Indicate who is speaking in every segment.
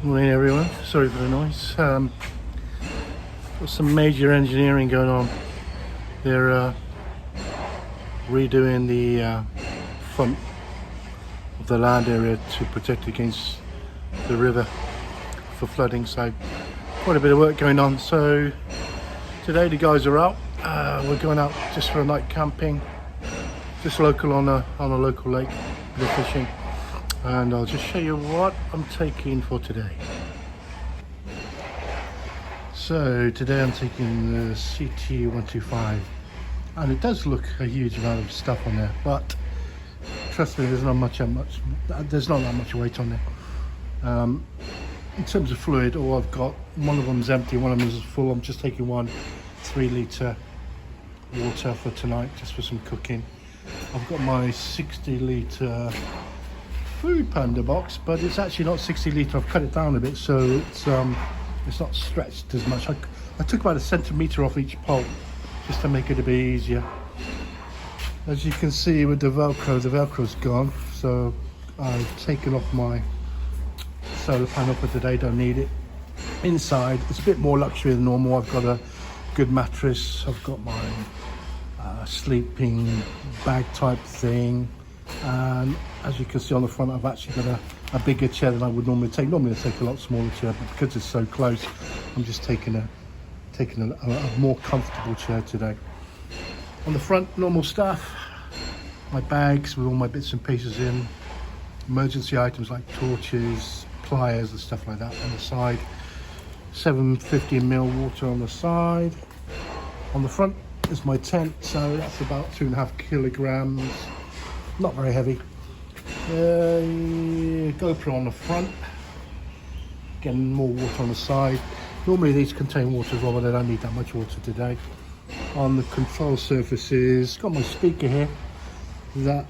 Speaker 1: Morning everyone, sorry for the noise. Got some major engineering going on. They're redoing the front of the land area to protect against the river for flooding, so quite a bit of work going on. So today the guys are out. We're going out just for a night camping, just local on a local lake, bit of fishing. And I'll just show you what I'm taking for today. So today I'm taking the CT125, and it does look a huge amount of stuff on there, but trust me, there's not that much weight on there. In terms of fluid, all I've got, one of them's empty, one of them is full. I'm just taking 1 3-litre water for tonight, just for some cooking. I've got my 60-litre food panda box, but it's actually not 60-litre. I've cut it down a bit, so it's not stretched as much. I took about 1 centimetre off each pole just to make it a bit easier. As you can see with the Velcro's gone, so I've taken off my solar panel for today, don't need it. Inside it's a bit more luxury than normal. I've got a good mattress, I've got my sleeping bag type thing, and as you can see on the front, I've actually got a bigger chair than I would normally take. Normally I take a lot smaller chair, but because it's so close, I'm just taking a more comfortable chair today. On the front, normal stuff, my bags with all my bits and pieces in, emergency items like torches, pliers and stuff like that on the side, 750ml water on the side. On the front is my tent, so that's about 2.5 kilograms, not very heavy. GoPro on the front, again more water on the side. Normally these contain water as well, but I don't need that much water today. On the control surfaces, got my speaker here, that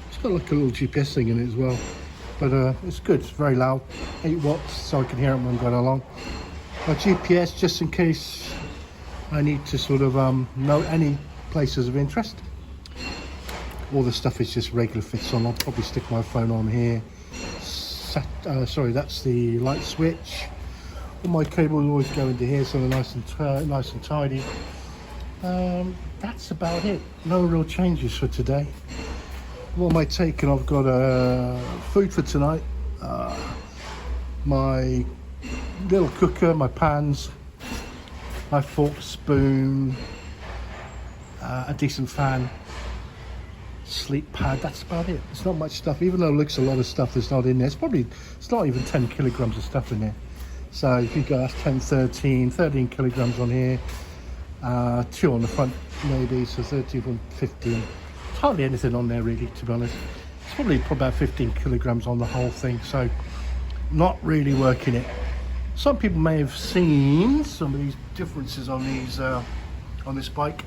Speaker 1: it's got like a little GPS thing in it as well, but it's good, it's very loud, 8 watts, so I can hear it when I'm going along. My GPS, just in case I need to sort of know any places of interest. All the stuff is just regular fits on. I'll probably stick my phone on here. Sorry, that's the light switch. All my cables always go into here, so they're nice and tidy. That's about it. No real changes for today. What am I taking? I've got food for tonight. My little cooker, my pans, my fork, spoon, a decent fan, sleep pad. That's about it. It's not much stuff, even though it looks a lot of stuff that's not in there. It's not even 10 kilograms of stuff in there. So if you go, that's 10, 13 kilograms on here, 2 on the front maybe, so 13, 15. Hardly anything on there really, to be honest. It's probably about 15 kilograms on the whole thing, so not really working it. Some people may have seen some of these differences on these on this bike.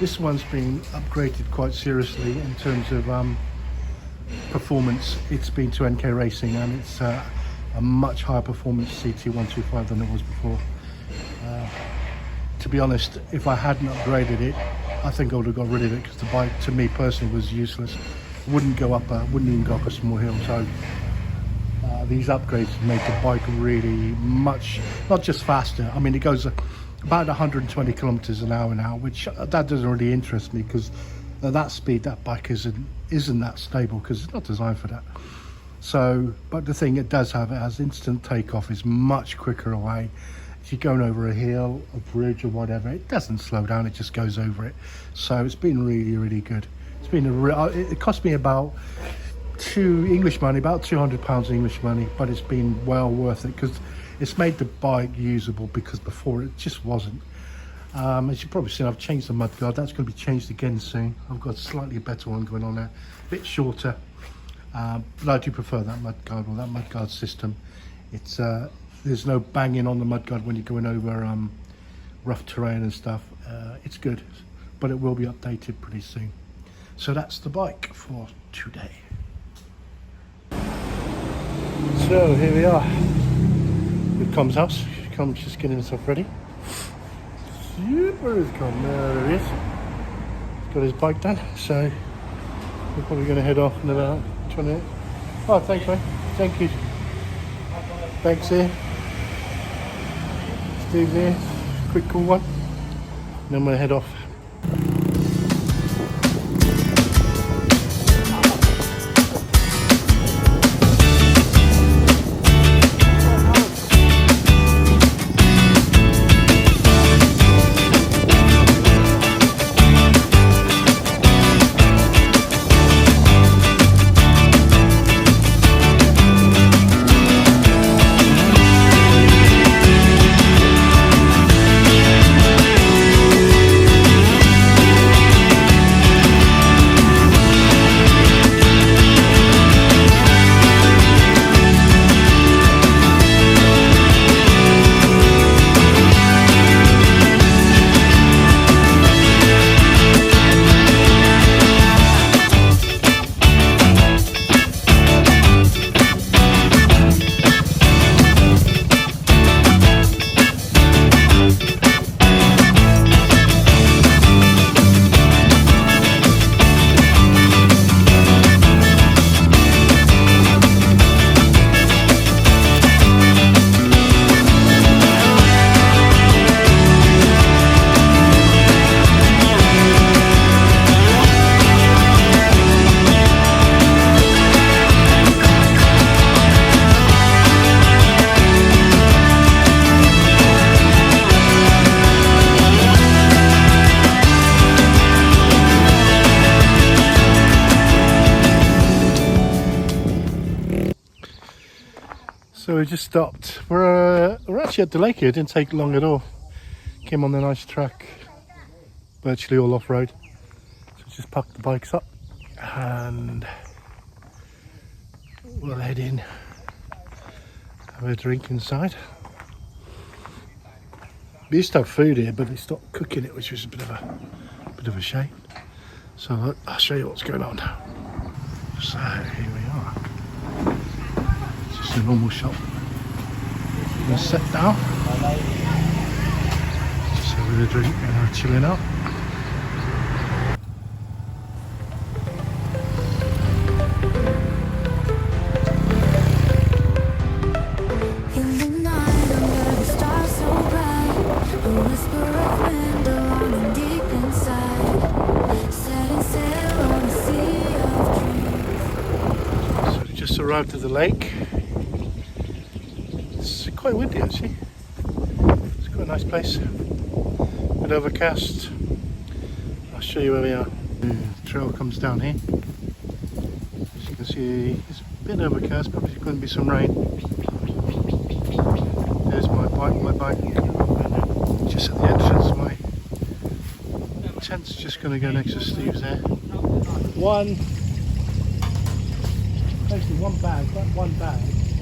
Speaker 1: This one's been upgraded quite seriously in terms of performance. It's been to NK Racing, and it's a much higher performance CT125 than it was before. To be honest, if I hadn't upgraded it, I think I would have got rid of it, because the bike to me personally was useless. Wouldn't even go up a small hill. So these upgrades made the bike really much, not just faster. I mean, it goes about 120 kilometers an hour now, which that doesn't really interest me, because at that speed that bike isn't that stable, because it's not designed for that. So, but the thing it does have, it has instant takeoff, is much quicker away. If you're going over a hill, a bridge or whatever, it doesn't slow down, it just goes over it. So it's been really, really good. It's been it cost me about English money, about £200 English money, but it's been well worth it, because it's made the bike usable, because before it just wasn't. As you've probably seen, I've changed the mudguard. That's going to be changed again soon. I've got a slightly better one going on there, a bit shorter, but I do prefer that mudguard, or that mudguard system. It's there's no banging on the mudguard when you're going over rough terrain and stuff. It's good, but it will be updated pretty soon. So that's the bike for today. So here we are with Com's house. Com's just getting himself ready. Super is Com, there he is. He's got his bike done, so we're probably going to head off in about 20 minutes. Oh, thanks mate, thank you. Bags here. Steve there. Quick cool one. Then I'm going to head off. So we just stopped. We're actually at the lake here. It didn't take long at all. Came on the nice track, virtually all off-road. So just parked the bikes up and we'll head in, have a drink inside. We used to have food here, but they stopped cooking it, which was a bit of a shame. So I'll show you what's going on. So here we are. Just a normal shop. I'm gonna sit down, just having a drink and chilling out. Just arrived at the lake. It's quite windy actually. It's quite a nice place. A bit overcast. I'll show you where we are. The trail comes down here. As you can see, it's a bit overcast, probably going to be some rain. There's my bike. Just at the entrance. My tent's just going to go next to Steve's there.
Speaker 2: Basically one bag will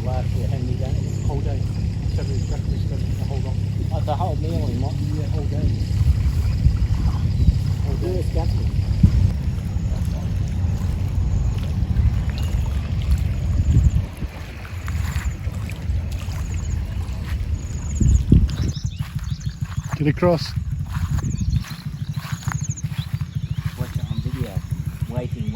Speaker 2: last you a handy day, the whole day. Except it's breakfast to hold on. Like the whole meal in what? Yeah, whole day. Whole day. It's definitely.
Speaker 1: Get across.
Speaker 2: Watch it on video. Waiting.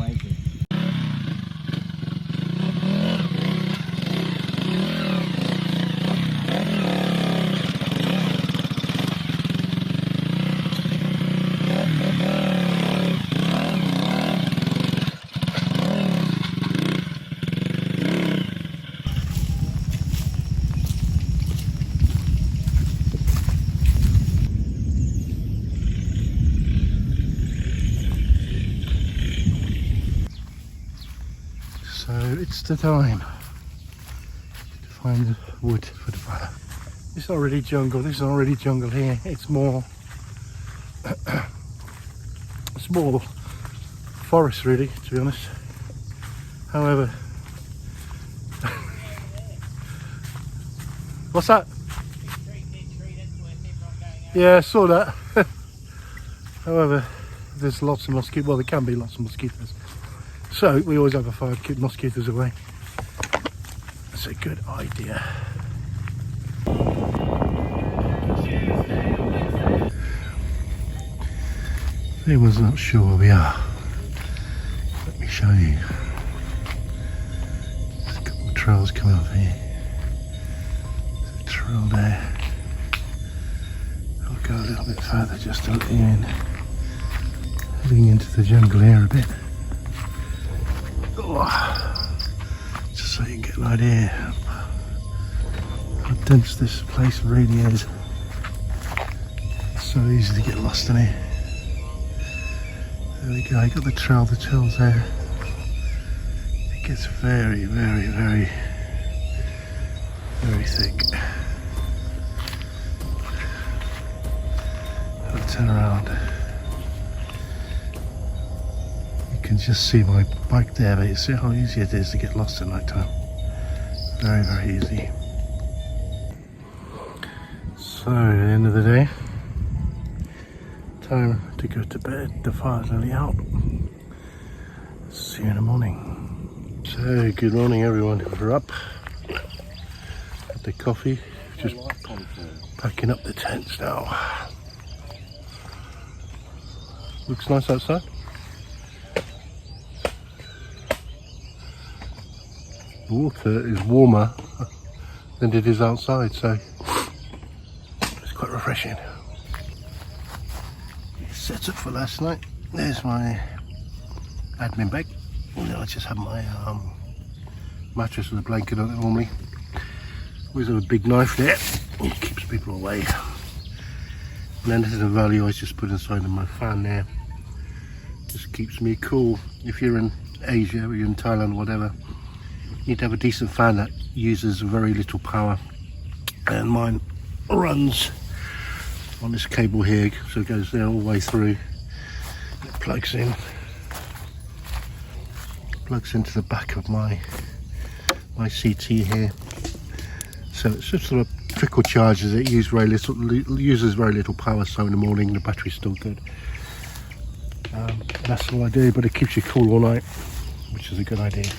Speaker 1: So it's the time to find the wood for the fire. It's not really jungle, this is not really jungle here, it's more small forest really, to be honest. However, what's that? Yeah, I saw that. However, there's lots of mosquitoes, well there can be lots of mosquitoes. So we always have a fire to keep mosquitoes away. That's a good idea. If anyone's not sure where we are, let me show you. There's a couple of trails coming up here. trail there. I'll go a little bit further just to let you in. Heading into the jungle here a bit. Oh, just so you can get an idea how dense this place really is. It's so easy to get lost in here. There we go, I got the trail's there. It gets very, very, very, very thick. I'll turn around. You can just see my bike there, but you see how easy it is to get lost at night time. Very, very easy. So, at the end of the day, time to go to bed. The fire's nearly out. See you in the morning. So, good morning everyone. We're up. Had the coffee. Just packing up the tents now. Looks nice outside. The water is warmer than it is outside, so it's quite refreshing. Set up for last night. There's my admin bag. I just have my mattress with a blanket on it normally. Always have a big knife there. It keeps people away. And anything of value I just put inside of my fan there. Just keeps me cool. If you're in Asia or you're in Thailand or whatever, you need to have a decent fan that uses very little power. And mine runs on this cable here, so it goes there all the way through. It plugs into the back of my CT here. So it's just sort of trickle charges. It uses very little power, so in the morning the battery's still good. That's all I do, but it keeps you cool all night, which is a good idea.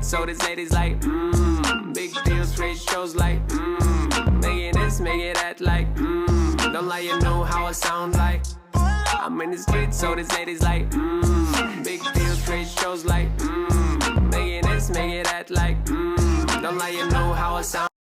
Speaker 3: So this lady's like, big deals, rich shows like, make it this, make it that like, don't lie, you know how it sounds like. I'm in the streets, so this lady's like, big deals, rich shows like, make it this, make it that like, don't lie, you know how it sounds.